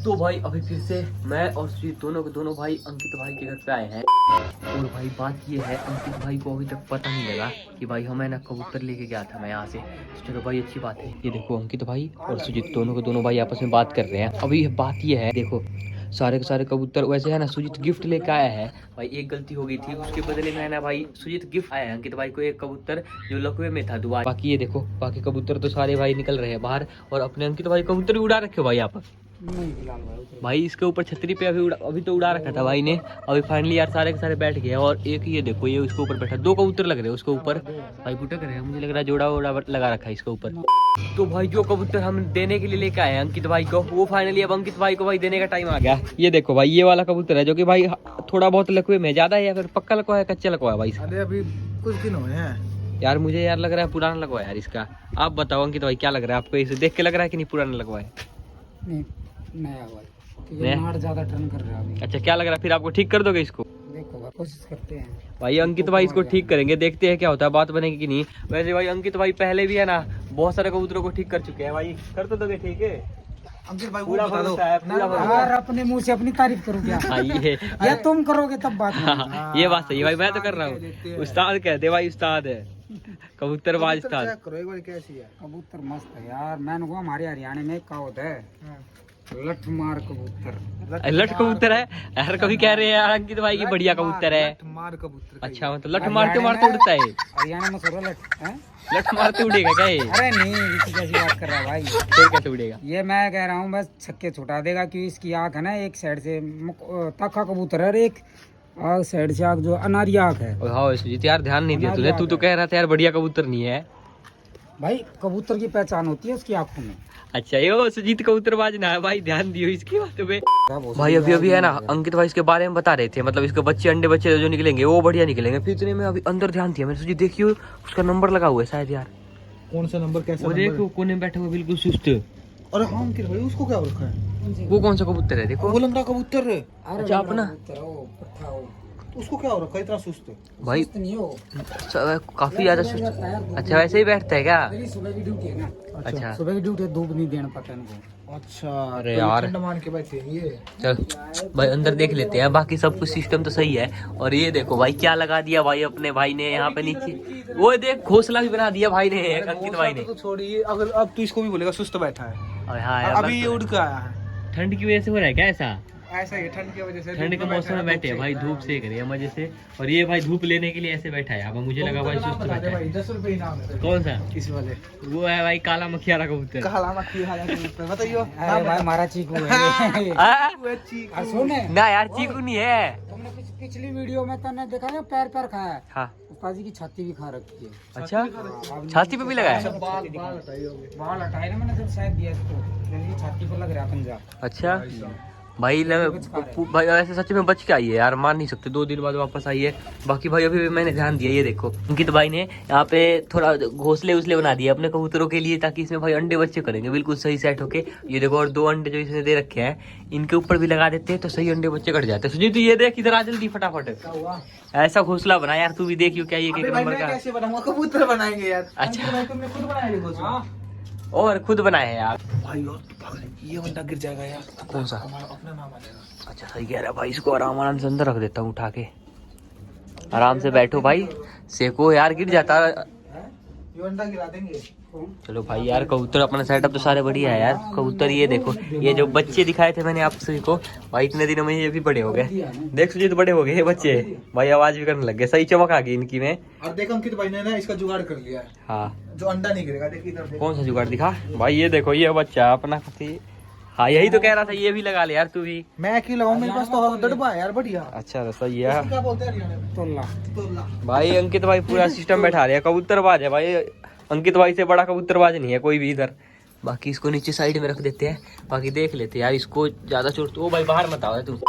तो भाई अभी फिर से मैं और सुजीत दोनों के दोनों भाई अंकित भाई के घर पे आए हैं। और भाई बात ये है, अंकित भाई को अभी तक पता नहीं लगा कि भाई हमें ना कबूतर लेके गया था मैं यहाँ से। तो चलो भाई अच्छी बात है। ये देखो अंकित भाई और सुजीत दोनों के दोनों भाई आपस में बात कर रहे हैं। अभी बात ये है, देखो सारे के सारे कबूतर वैसे है ना, सुजीत गिफ्ट लेके आया है भाई। एक गलती हो गई थी, उसके बदले में है ना भाई सुजीत गिफ्ट आया है अंकित भाई को एक कबूतर जो लकवे में था दुआ। बाकी ये देखो बाकी कबूतर तो सारे भाई निकल रहे हैं बाहर, और अपने अंकित भाई कबूतर भी उड़ा रखे हो भाई यहाँ पर। भाई इसके ऊपर छतरी पे अभी तो उड़ा रखा था भाई ने। अभी फाइनली यार सारे के सारे बैठ गए, और एक ये देखो ये उसके ऊपर बैठा, दो कबूतर लग रहे हैं उसके ऊपर भाई, फुटक रहे हैं। मुझे लग रहा है जोड़ा वोड़ा लगा रखा है इसके ऊपर। तो भाई जो कबूतर हम देने के लिए लेके आए हैं अंकित भाई को, वो फाइनली अब अंकित भाई को भाई देने का टाइम आ गया। ये देखो भाई ये वाला कबूतर है जो कि भाई थोड़ा बहुत लकवे में, ज्यादा है या फिर पक्का लकवा है कच्चा लकवा है भाई? अरे अभी कुछ दिन हुए हैं यार, मुझे यार लग रहा है पुराना लकवा है यार इसका। आप बताओ अंकित भाई क्या लग रहा है आपको, इसे देख के लग रहा है कि नहीं पुराना लकवा है? नया हुआ है, मार ज्यादा टर्न कर रहा है अभी। अच्छा क्या लग रहा है, फिर आपको ठीक कर दोगे इसको? देखो कोशिश करते हैं भाई अंकित भाई इसको ठीक करेंगे, देखते हैं क्या होता है, बात बनेगी कि नहीं। वैसे भाई अंकित भाई पहले भी है ना बहुत सारे कबूतरों को ठीक कर चुके हैं भाई, कर तो दोगे ठीक है? अंकित भाई पूरा भरोसा है, पूरा भरोसा यार अपने मुंह से अपनी तारीफ करो क्या? है। ये या तुम करोगे तब बात ये बात सही है भाई, मैं तो कर रहा हूँ। उस्ताद कहते भाई, उस्ताद है कबूतरबाज उस्ताद। करो एक बार कैसी है कबूतर मस्त है यार। मैंने कहा हमारे हरियाणा में एक कहावत है, लठ मार कबूतर। लठ कबूतर है यार, कभी कह रहे हैं यार अंकित भाई की बढ़िया कबूतर है। मार कबूतर। अच्छा मतलब लठ मारते मारते उड़ता है? हरियाणा में थोड़ा लठ है, लठ मारते उड़ेगा क्या ये? अरे नहीं इसी कैसी बात कर रहा है भाई। फिर कैसे उड़ेगा? ये मैं कह रहा हूँ बस छक्के छुटा देगा, क्योंकि इसकी आँख है ना एक साइड से ताका कबूतर है और एक साइड से आँख जो अनारी आँख है। हाँ सुजीत यार ध्यान नहीं दिया तूने, तू तो कह रहा था यार बढ़िया कबूतर नहीं है। भाई कबूतर की पहचान होती है उसकी आँखों में। अच्छा ये सुजीत कबूतरबाज ना है भाई, ध्यान दियो इसकी बातों पे। भाई अभी है ना अंकित भाई इसके बारे में बता रहे थे, मतलब इसके बच्चे अंडे बच्चे जो निकलेंगे वो बढ़िया निकलेंगे। फिर इतने में अभी अंदर ध्यान दिया मैंने, सुजीत देखियो उसका नंबर लगा हुआ है शायद यार। कौन सा नंबर, कैसा वो देखो कोने में बैठा हुआ बिल्कुल सुस्त। अरे हाँ अंकित भाई उसको क्या रखा है? वो कौन सा कबूतर है देखो? वो लंगड़ा कबूतर है। अच्छा अपना उसको क्या हो रखा है इतना सुस्त? भाई नहीं हो काफी ज्यादा सुस्त। अच्छा वैसे ही बैठता है क्या? सुबह की ड्यूटी है ना। अच्छा सुबह की ड्यूटी, धूप नहीं देना पता इनको। अच्छा अरे यार मान के बैठे हैं ये। चल भाई अंदर देख लेते हैं, बाकी सब कुछ सिस्टम तो सही है। और ये देखो भाई क्या लगा दिया भाई अपने भाई ने यहाँ पे नीचे, वो देख घोंसला भी बना दिया भाई ने अंकित भाई ने। तो छोड़िए, अगर अब तो इसको भी बोलेगा सुस्त बैठा है। और हाँ यार अभी ये उड़ के आया है। ठंड की वजह से हो रहा है क्या ऐसा? ऐसा ही ठंड की वजह से, ठंड के मौसम में बैठे हैं भाई, धूप सेक रहे हैं मजे से। और ये भाई धूप लेने के लिए ऐसे बैठा है। अब मुझे लगा भाई सुस्त बैठा है। 10 रुपए इनाम है। कौन सा? इस वाले वो है भाई काला मखियारा कबूतर। काला मखियारा कबूतर बताइयो। अरे भाई हमारा चीकू है। सुन ना यार चीकू नहीं है। तुमने पिछली वीडियो में तो देखा ना पैर पैर खाया है। हाँ उस्ताद की छाती भी खा रखी है। अच्छा छाती पे भी लगा है? बाल हटाए ना मैंने, जब शायद दिया इसको छाती पर लग रहा पंजा। अच्छा भाई भाई ऐसे सच में बच के आई है यार, मान नहीं सकते 2 दिन बाद वापस आई है। बाकी भाई अभी मैंने ध्यान दिया, ये देखो अंकित भाई ने यहाँ पे थोड़ा घोंसले उसले बना दिए अपने कबूतरों के लिए, ताकि इसमें भाई अंडे बच्चे करेंगे बिल्कुल सही सेट होके। ये देखो और 2 अंडे जो इसने दे रखे हैं इनके ऊपर भी लगा देते हैं तो सही अंडे बच्चे कट जाते हैं। सुजीत ये देख इधर आ जल्दी फटाफट, ऐसा घोंसला बना यार तू भी देखियो क्या ये नंबर का कैसे बनाऊंगा? कबूतर बनाएंगे यार। अच्छा तुमने खुद बनाया घोंसला? और खुद बनाए हैं यार भाई और ये बंदा गिर जाएगा यार। कौन सा? हमारा अपना नाम आ जाएगा। अच्छा सही कह रहा है भाई, इसको आराम से अंदर रख देता हूँ उठा के। आराम से बैठो भाई, सेको यार गिर जाता। ये बंदा गिरा देंगे। चलो भाई यार कबूतर अपना सेटअप तो सारे बढ़िया है यार। कबूतर ये देखो, ये जो बच्चे दिखाए थे मैंने आप सभी को भाई, इतने दिनों में ये भी बड़े हो गए। देख सुजीत तो बड़े हो गए ये बच्चे भाई, आवाज भी करने लग गए, सही चमक आ गई इनकी में। और देख अंकित भाई ने ना इसका जुगाड़ कर लिया है। हाँ जो अंडा नहीं गिरेगा, देख इधर देख। कौन सा जुगाड़ दिखा भाई? ये देखो ये बच्चा अपना खती। हाँ यही तो कह रहा था, ये भी लगा ले यार तू भी। मैं क्यों लगाऊं, मेरे पास तो डडबा है यार बढ़िया। अच्छा सही है। क्या बोलते हैं हरियाणा में? तोला। भाई अंकित भाई पूरा सिस्टम बैठा रहे, कबूतरबाज है भाई। अंकित भाई से बड़ा कबूतरबाज नहीं है कोई भी इधर। बाकी इसको नीचे साइड में रख देते हैं, बाकी देख लेते हैं यार इसको ज्यादा चोट। ओ भाई बाहर मत आओ तू।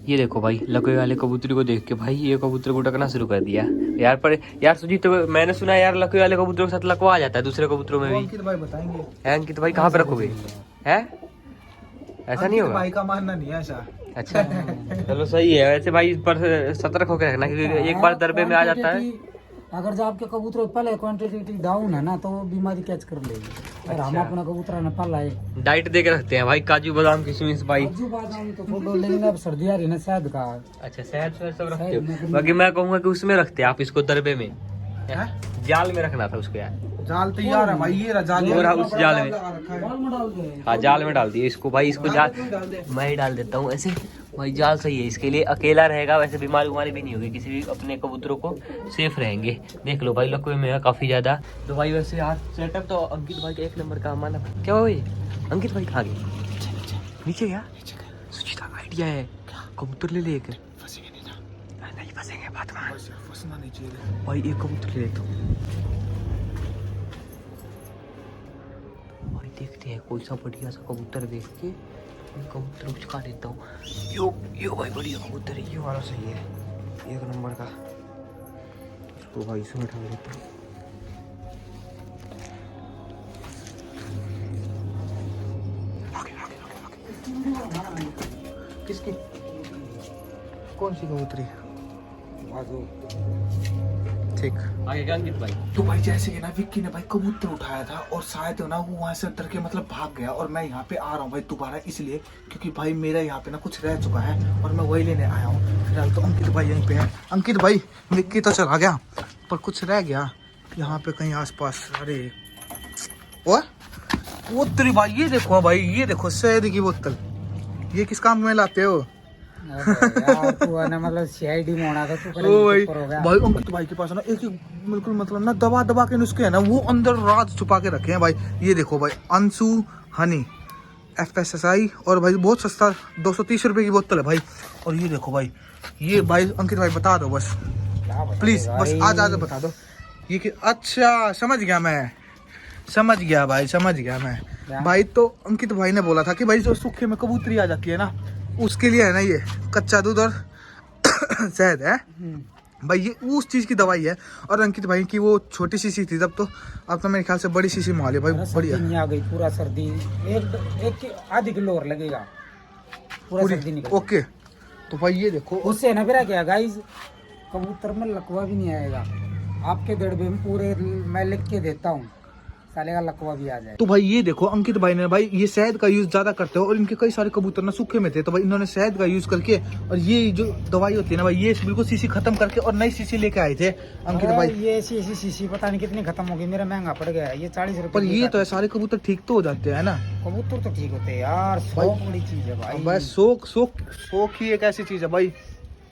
ये देखो भाई लकवे वाले कबूतरी को देख के भाई ये कबूतर को टकना शुरू कर दिया यार। पर यार सुजीत तो मैंने सुना है यार लकवे वाले कबूतरों के साथ लकवा आ जाता है दूसरे कबूतरों में भी। अंकित भाई बताएंगे। अंकित भाई कहाँ पे रखोगे? है ऐसा नहीं होगा? भाई का मानना नहीं है ऐसा। अच्छा चलो सही है। वैसे भाई पर सतर्क होकर रखना, क्योंकि एक बार दरबे में आ जाता है। अगर जो आपके कबूतर पहले क्वांटिटी डाउन है ना तो वो बीमारी कैच कर लेगी। और हम अपना कबूतर न पाला है, डाइट दे के रखते हैं भाई, काजू बादाम किशमिश भाई। काजू बादाम तो छोड़ो, लेकिन अब सर्दी आ रही है ना, शहद का। अच्छा शहद सब रखते हो? बाकी मैं कहूँगा कि उसमें रखते हैं आप इसको, दरबे में, जाल में रखना था उसको यार। जाल तैयार है भाई, ये रहा जाल। और उस जाल में, जाल में डाल दे। हाँ जाल में डाल दिए इसको भाई, इसको जाल मैं ही डाल देता हूँ ऐसे भाई। जाल सही है इसके लिए, अकेला रहेगा, वैसे बीमारी उमारी भी नहीं होगी, किसी भी अपने कबूतरों को सेफ रहेंगे। देख लो भाई लकवे में है काफी ज्यादा। तो भाई वैसे यार सेटअप तो अंकित भाई का एक नंबर का माना। क्या हुआ भाई, अंकित भाई कहाँ गए? नीचे गया। सुचिता आइडिया है, कबूतर ले ले एक। नहीं फंसेंगे, बात मान, फंसना नहीं चाहिए भाई एक कबूतर ले लेता हूँ भाई। देखते हैं कोई सा बढ़िया सा कबूतर देख के कबूतर उचका देता हूँ। यो भाई बढ़िया कबूतर है, ये वाला सही है, एक नंबर का। इसको भाई इसमें उठा लेता हूँ। किसकी, कौन सी कबूतरी? ठीक। आगे क्या अंकित भाई? तो भाई जैसे कि ना विक्की ने भाई कबूतर उठाया था और शायद ना वो वहां से डर के मतलब भाग गया, और मैं यहाँ पे आ रहा हूँ भाई दोबारा इसलिए क्योंकि भाई मेरा यहाँ पे ना कुछ रह चुका है और मैं वही लेने आया हूँ। फिलहाल तो अंकित भाई यहीं पे है। अंकित भाई विक्की तो चला गया पर कुछ रह गया यहाँ पे कहीं आसपास। अरे वो तेरी भाई, ये देखो भाई, ये देखो शहद की बोतल, ये किस काम में लाते हो? यार तू है ना, मतलब सीआईडी में होना था तू। ओ भाई भाई अंकित भाई के पास ना एक बिल्कुल मतलब ना दबा दबा के नुस्खे है ना, वो अंदर राज छुपा के रखे हैं भाई। ये देखो भाई, अंशु हनी FSSI, और भाई बहुत सस्ता 230 रुपए की बोतल है भाई। और ये देखो भाई, ये भाई अंकित भाई बता दो बस प्लीज, बस आज बता दो ये कि। अच्छा समझ गया मैं, समझ गया भाई, समझ गया मैं भाई। तो अंकित भाई ने बोला था कि भाई जो सूखे में कबूतरी आ जाती है ना, उसके लिए है ना ये कच्चा दूध और शहद है भाई, ये उस चीज की दवाई है। और अंकित भाई की वो छोटी सी थी तब तो, अब तो मेरे ख्याल से बड़ी सी माल है भाई, बढ़िया। सर्दी आ गई, पूरा सर्दी एक आधी किलो और लगेगा पूरा सर्दी निकल। ओके तो भाई ये देखो, उससे ना फिर क्या गाइस, कबूतर में लकवा भी नहीं आएगा आपके दड़बे में, पूरे मैं लिख के देता हूँ, साले का लकवा भी आ जाए। तो भाई ये देखो अंकित भाई ने भाई ये शहद का यूज ज्यादा करते हो, और इनके कई सारे कबूतर ना सूखे में थे, तो भाई इन्होंने शहद का यूज करके और ये जो दवाई होती है ना भाई, ये बिल्कुल सीसी खत्म करके और नई सीसी लेके आए थे अंकित भाई। ये ऐसी सीसी पता नहीं कितनी खत्म होगी, मेरा महंगा पड़ गया है ये 40 रुपए। पर ये तो है सारे कबूतर ठीक तो हो जाते हैं ना। कबूतर तो ठीक होते हैं यार, शौक बड़ी चीज है भाई। बस शौक शौक शौक ही एक ऐसी चीज है भाई,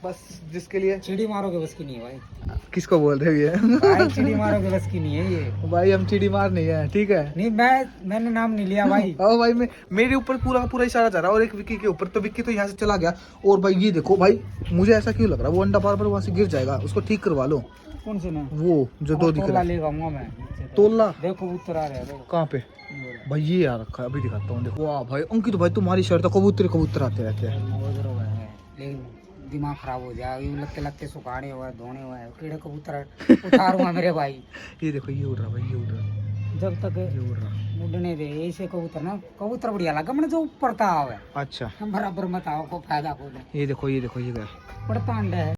बस जिसके लिए चिड़ी मारोगे बस की नहीं है भाई। किसको बोल रहे हो भाई चिड़ी मारोगे बस की नहीं है ये भाई, हम चिड़ी मार नहीं है, ठीक है। नहीं, मैंने नाम नहीं लिया भाई। और भाई मेरे ऊपर पूरा इशारा जा रहा है, और एक विक्की के ऊपर, तो विक्की तो यहाँ से चला गया। और भाई ये देखो भाई, मुझे ऐसा क्यों लग रहा है वो अंडा बार बार वहाँ से गिर जाएगा, उसको ठीक करवा लो। कौन से ना, वो जो दो दिख रहा है, ले जाऊंगा मैं। तोला देखो कबूतर आ रहे हैं, देखो कहाँ पे भाई, ये यार रखा है, अभी दिखाता हूँ। देखो वाह भाई अंकित भाई, तुम्हारी शर्ट तो कबूतर आते रहते हैं। लेकिन दिमाग खराब हो जाएगा, यूं लगते सुखाने हुआ है, धोने हुआ है, कीड़े कबूतर उठा रहा मेरे भाई। ये देखो ये उड़ रहा भाई, ये उड़ रहा, जब तक ये उड़ रहा। उड़ने दे ऐसे कबूतर ना, कबूतर बढ़िया लगा मैंने जो ऊपर था है। अच्छा बराबर मत आओ को फायदा को ये देखो ये गया। पड़ता अंडा है।